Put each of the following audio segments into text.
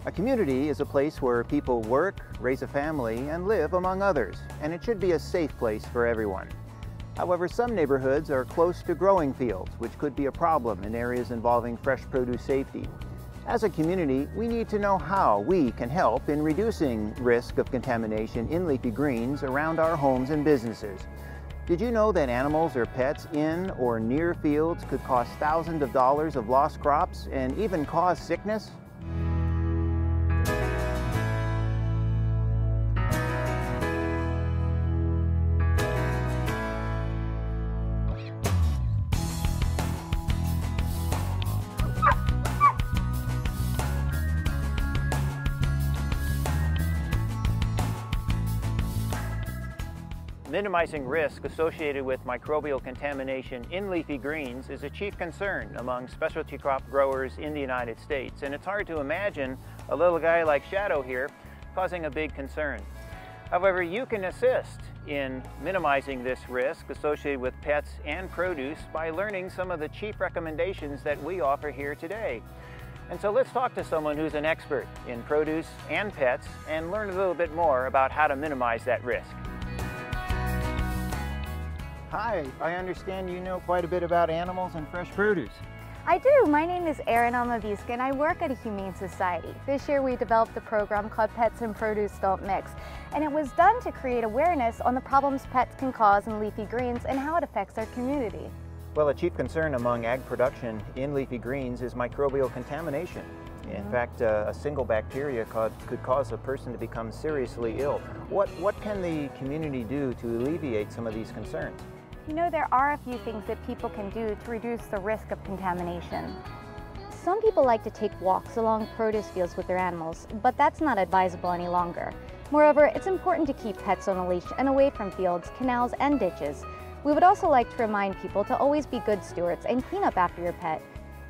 A community is a place where people work, raise a family, and live among others, and it should be a safe place for everyone. However, some neighborhoods are close to growing fields, which could be a problem in areas involving fresh produce safety. As a community, we need to know how we can help in reducing risk of contamination in leafy greens around our homes and businesses. Did you know that animals or pets in or near fields could cost thousands of dollars of lost crops and even cause sickness? Minimizing risk associated with microbial contamination in leafy greens is a chief concern among specialty crop growers in the United States, and it's hard to imagine a little guy like Shadow here causing a big concern. However, you can assist in minimizing this risk associated with pets and produce by learning some of the chief recommendations that we offer here today. And so let's talk to someone who's an expert in produce and pets and learn a little bit more about how to minimize that risk. Hi, I understand you know quite a bit about animals and fresh produce. I do. My name is Erin Almaviska and I work at a Humane Society. This year we developed a program called Pets and Produce Don't Mix, and it was done to create awareness on the problems pets can cause in leafy greens and how it affects our community. Well, a chief concern among ag production in leafy greens is microbial contamination. In fact, a single bacteria could cause a person to become seriously ill. What can the community do to alleviate some of these concerns? You know, there are a few things that people can do to reduce the risk of contamination. Some people like to take walks along produce fields with their animals, but that's not advisable any longer. Moreover, it's important to keep pets on a leash and away from fields, canals, and ditches. We would also like to remind people to always be good stewards and clean up after your pet.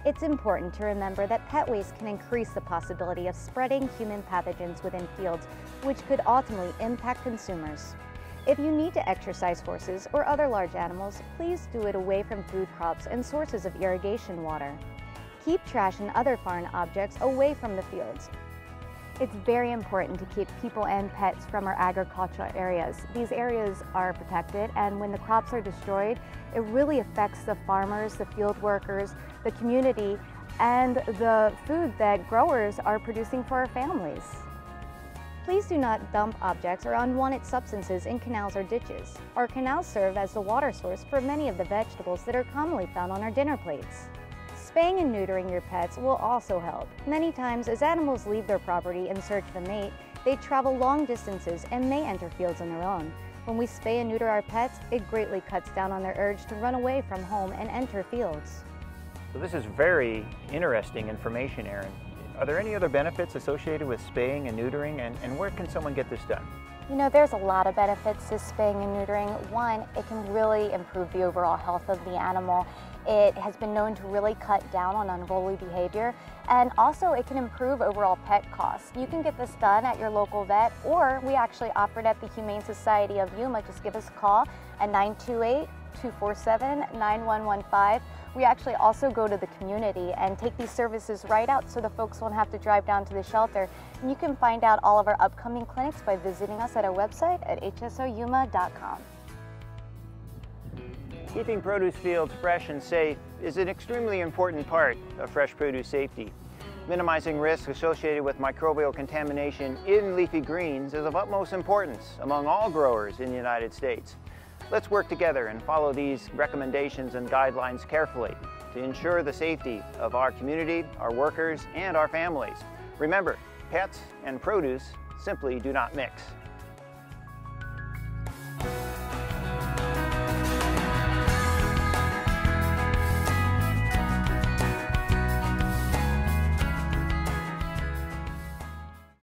It's important to remember that pet waste can increase the possibility of spreading human pathogens within fields, which could ultimately impact consumers. If you need to exercise horses or other large animals, please do it away from food crops and sources of irrigation water. Keep trash and other foreign objects away from the fields. It's very important to keep people and pets from our agricultural areas. These areas are protected, and when the crops are destroyed, it really affects the farmers, the field workers, the community, and the food that growers are producing for our families. Please do not dump objects or unwanted substances in canals or ditches. Our canals serve as the water source for many of the vegetables that are commonly found on our dinner plates. Spaying and neutering your pets will also help. Many times, as animals leave their property in search of a mate, they travel long distances and may enter fields on their own. When we spay and neuter our pets, it greatly cuts down on their urge to run away from home and enter fields. So this is very interesting information, Erin. Are there any other benefits associated with spaying and neutering, and where can someone get this done? You know, there's a lot of benefits to spaying and neutering. One, it can really improve the overall health of the animal. It has been known to really cut down on unruly behavior, and also it can improve overall pet costs. You can get this done at your local vet, or we actually offer it at the Humane Society of Yuma. Just give us a call at 928-247-9115. We actually also go to the community and take these services right out so the folks won't have to drive down to the shelter. And you can find out all of our upcoming clinics by visiting us at our website at hsoyuma.com. Keeping produce fields fresh and safe is an extremely important part of fresh produce safety. Minimizing risk associated with microbial contamination in leafy greens is of utmost importance among all growers in the United States. Let's work together and follow these recommendations and guidelines carefully to ensure the safety of our community, our workers, and our families. Remember, pets and produce simply do not mix.